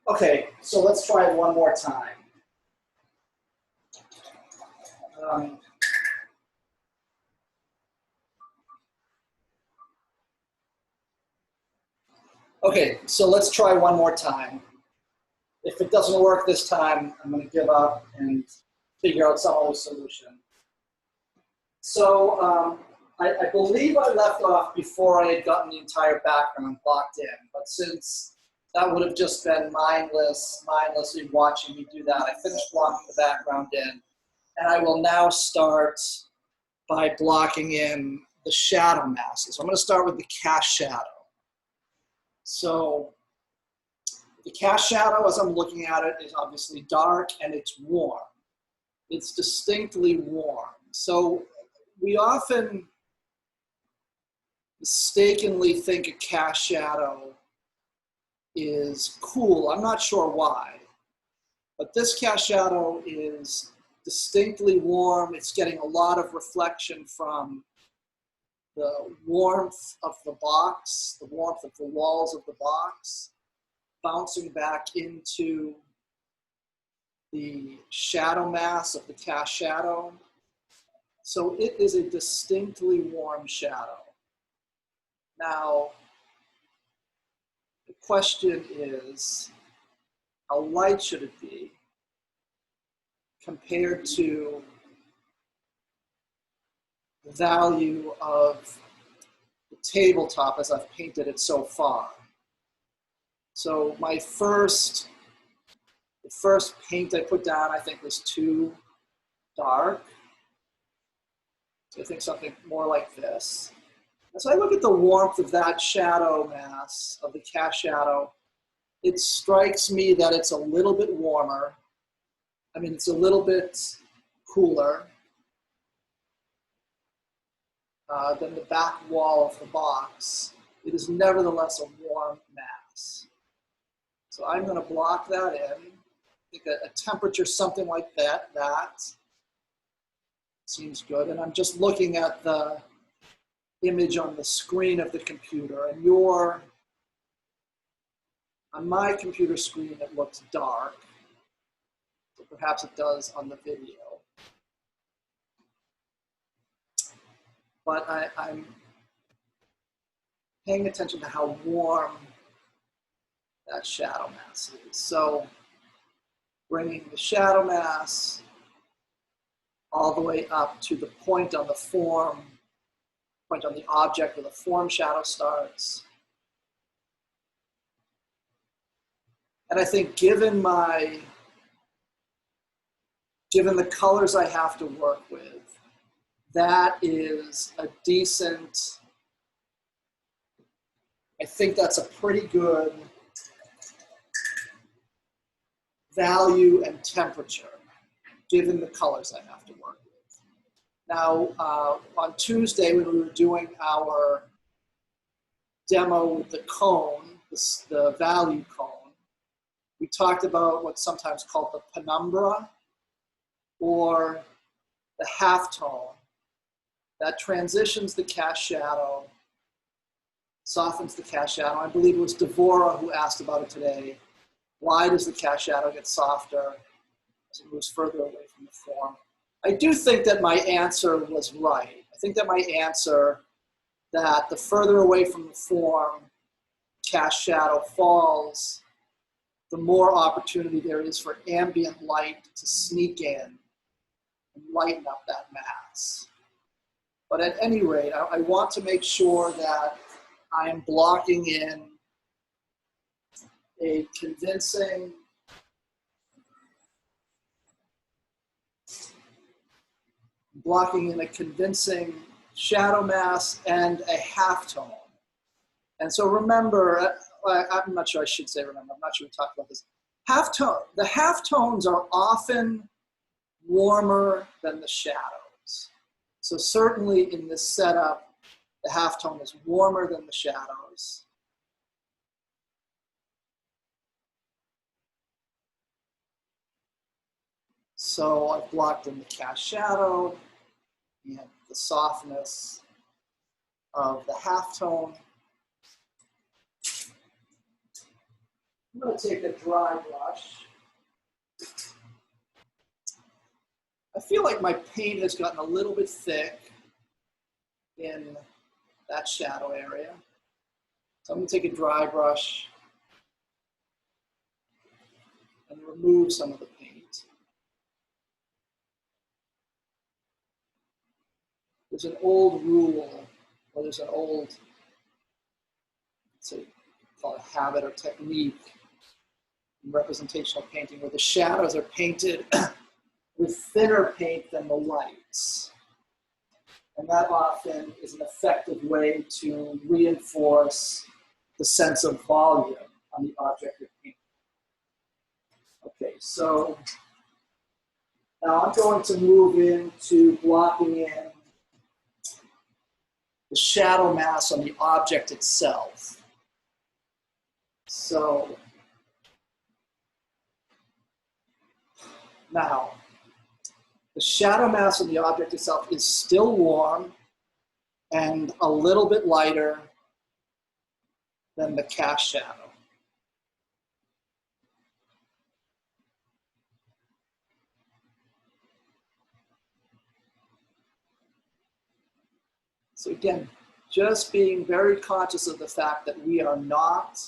Okay, so let's try it one more time. Okay, so let's try one more time. If it doesn't work this time, I'm going to give up and figure out some other solution. So I believe I left off before I had gotten the entire background blocked in, but since that would have just been mindlessly watching me do that, I finished blocking the background in, and I will now start by blocking in the shadow masses. I'm going to start with the cast shadow. So the cast shadow, as I'm looking at it, is obviously dark and it's warm. It's distinctly warm. So we often mistakenly think a cast shadow is cool. I'm not sure why, but this cast shadow is distinctly warm. It's getting a lot of reflection from the warmth of the box, the warmth of the walls of the box, bouncing back into the shadow mass of the cast shadow. So it is a distinctly warm shadow. Now, the question is, how light should it be compared to the value of the tabletop as I've painted it so far? So the first paint I put down, I think, was too dark. So I think something more like this. As I look at the warmth of that shadow mass, of the cast shadow, it strikes me that it's a little bit warmer. I mean, it's a little bit cooler than the back wall of the box. It is nevertheless a warm mass. So I'm going to block that in. I think a temperature something like that seems good. And I'm just looking at the image on the screen of the computer, and on my computer screen it looks dark, so perhaps it does on the video. But I'm paying attention to how warm that shadow mass is. So bringing the shadow mass all the way up to the point on the form, point on the object where the form shadow starts. And I think given the colors I have to work with, that is a decent, I think that's a pretty good value and temperature, given the colors I have to work with. Now, on Tuesday, when we were doing our demo with the cone, the value cone, we talked about what's sometimes called the penumbra, or the halftone, that transitions the cast shadow, softens the cast shadow. I believe it was Devora who asked about it today. Why does the cast shadow get softer as it moves further away from the form? I do think that my answer was right. I think that my answer, that the further away from the form cast shadow falls, the more opportunity there is for ambient light to sneak in and lighten up that mass. But at any rate, I want to make sure that I am blocking in a convincing shadow mass and a halftone. And so remember, I'm not sure I should say remember, I'm not sure we talked about this. The halftones are often warmer than the shadows. So certainly in this setup, the halftone is warmer than the shadows. So I've blocked in the cast shadow and the softness of the halftone. I'm going to take a dry brush. I feel like my paint has gotten a little bit thick in that shadow area. So I'm going to take a dry brush and remove some of the paint. There's an old rule, or there's an old, say, call it habit or technique in representational painting, where the shadows are painted with thinner paint than the lights. And that often is an effective way to reinforce the sense of volume on the object of painting. Okay, so now I'm going to move into blocking in the shadow mass on the object itself. So now, the shadow mass on the object itself is still warm and a little bit lighter than the cast shadow. So again, just being very conscious of the fact that we are not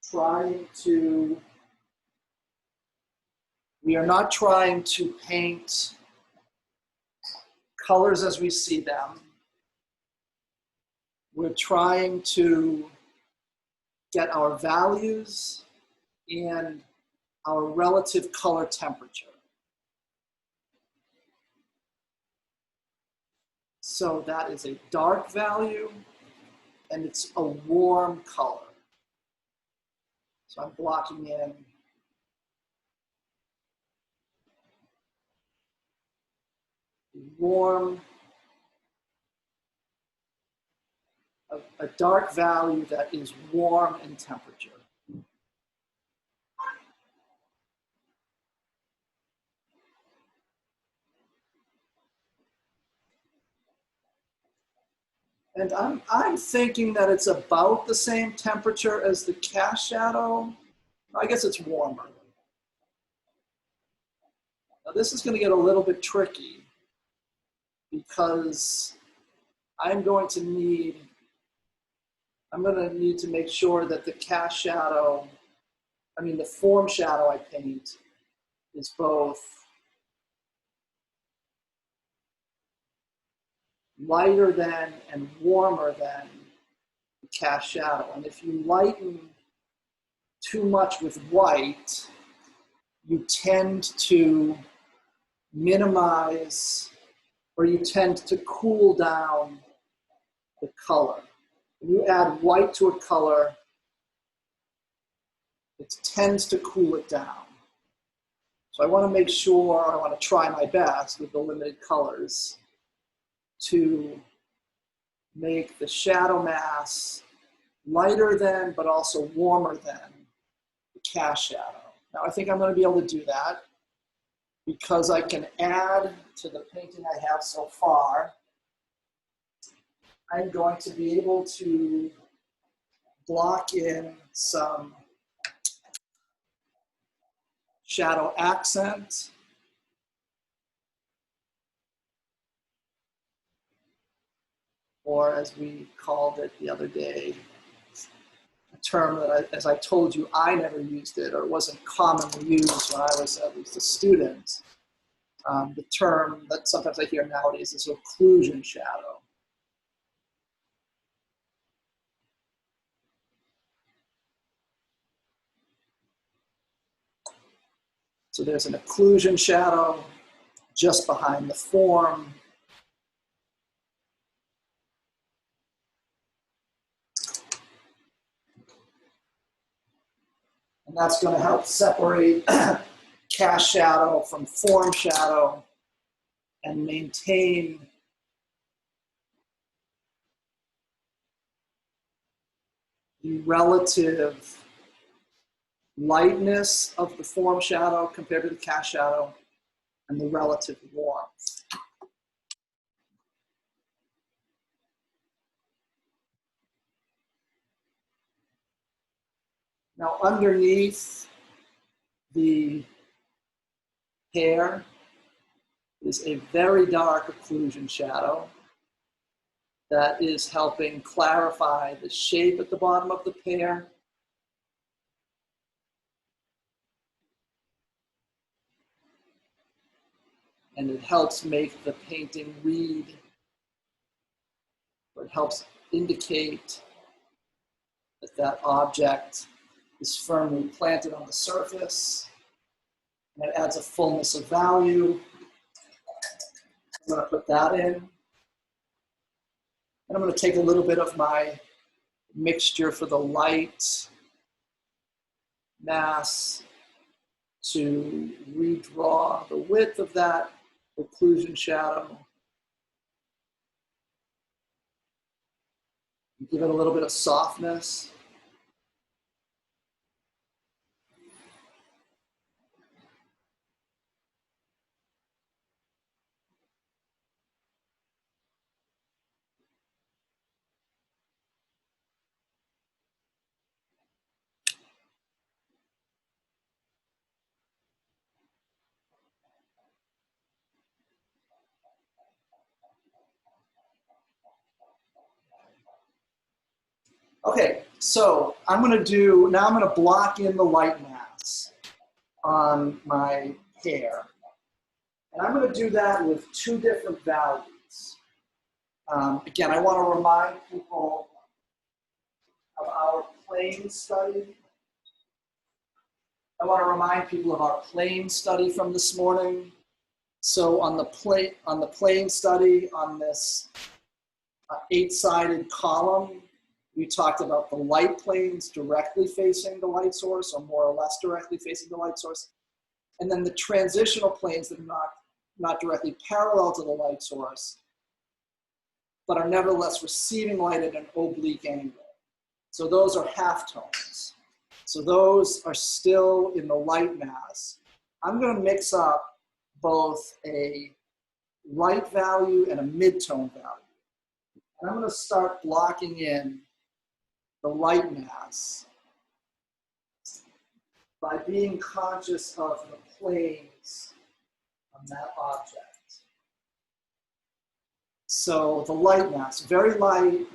trying to paint colors as we see them. We're trying to get our values and our relative color temperature. So that is a dark value and it's a warm color. So I'm blocking in warm, a dark value that is warm in temperature. And I'm thinking that it's about the same temperature as the cast shadow. I guess it's warmer. Now this is going to get a little bit tricky because I'm going to need to make sure that the cast shadow, the form shadow I paint is both lighter than and warmer than the cast shadow. And if you lighten too much with white, you tend to minimize, or you tend to cool down the color. When you add white to a color, it tends to cool it down. So I want to make sure, I want to try my best with the limited colors to make the shadow mass lighter than, but also warmer than the cast shadow. Now I think I'm going to be able to do that because I can add to the painting I have so far. I'm going to be able to block in some shadow accent, or as we called it the other day, a term that, as I told you, I never used it, or it wasn't commonly used when I was at least a student. The term that sometimes I hear nowadays is occlusion shadow. So there's an occlusion shadow just behind the form. And that's going to help separate cast shadow from form shadow and maintain the relative lightness of the form shadow compared to the cast shadow and the relative warmth. Now underneath the hair is a very dark occlusion shadow that is helping clarify the shape at the bottom of the pear. And it helps make the painting read, or it helps indicate that that object is firmly planted on the surface. And it adds a fullness of value. I'm going to put that in. And I'm going to take a little bit of my mixture for the light mass to redraw the width of that occlusion shadow. Give it a little bit of softness. Okay, so I'm going to block in the light mass on my hair. And I'm going to do that with two different values. Again, I want to remind people of our plane study. I want to remind people of our plane study from this morning. So on the plane study, on this 8-sided column, we talked about the light planes directly facing the light source, or more or less directly facing the light source. And then the transitional planes that are not directly parallel to the light source, but are nevertheless receiving light at an oblique angle. So those are halftones. So those are still in the light mass. I'm going to mix up both a light value and a midtone value. And I'm going to start blocking in the light mass by being conscious of the planes on that object. So the light mass, very light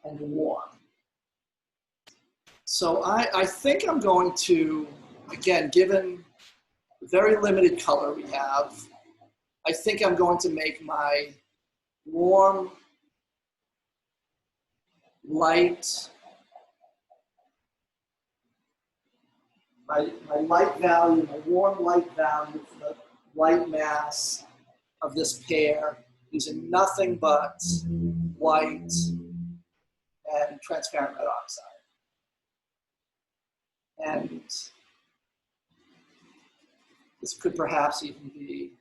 and warm. So I think I'm going to, again, given the very limited color we have, I think I'm going to make my warm light, my light value, my warm light value for the light mass of this pear using nothing but white and transparent red oxide. And this could perhaps even be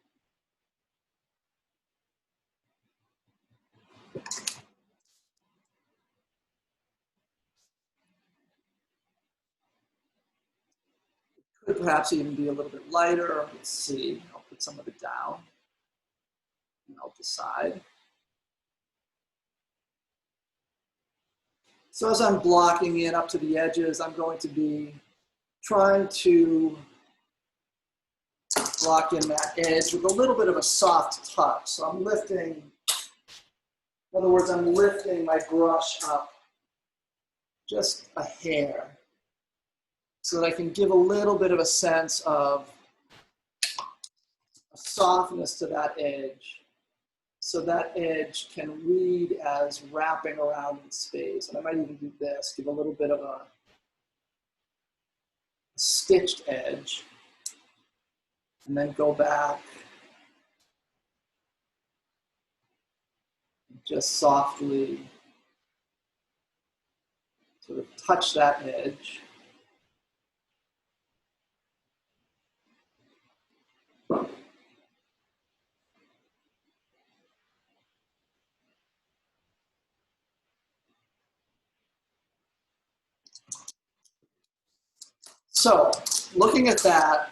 a little bit lighter. Let's see, I'll put some of it down and I'll decide. So as I'm blocking in up to the edges, I'm going to be trying to block in that edge with a little bit of a soft touch. So I'm lifting, in other words, I'm lifting my brush up just a hair so that I can give a little bit of a sense of a softness to that edge, so that edge can read as wrapping around in space. And I might even do this, give a little bit of a stitched edge, and then go back and just softly sort of touch that edge. So, looking at that,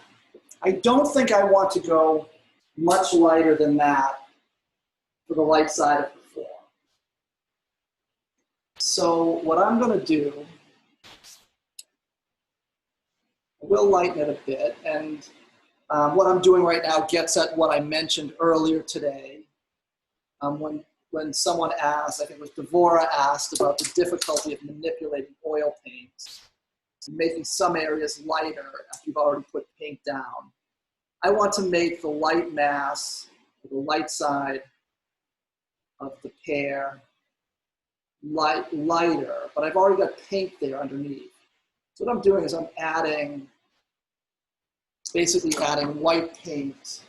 I don't think I want to go much lighter than that for the light side of the form. So what I'm going to do, we'll lighten it a bit, and what I'm doing right now gets at what I mentioned earlier today. When someone asked, I think it was Devora asked about the difficulty of manipulating oil paints, making some areas lighter after you've already put paint down. I want to make the light mass, the light side of the pear lighter, but I've already got paint there underneath. So what I'm doing is I'm basically adding white paint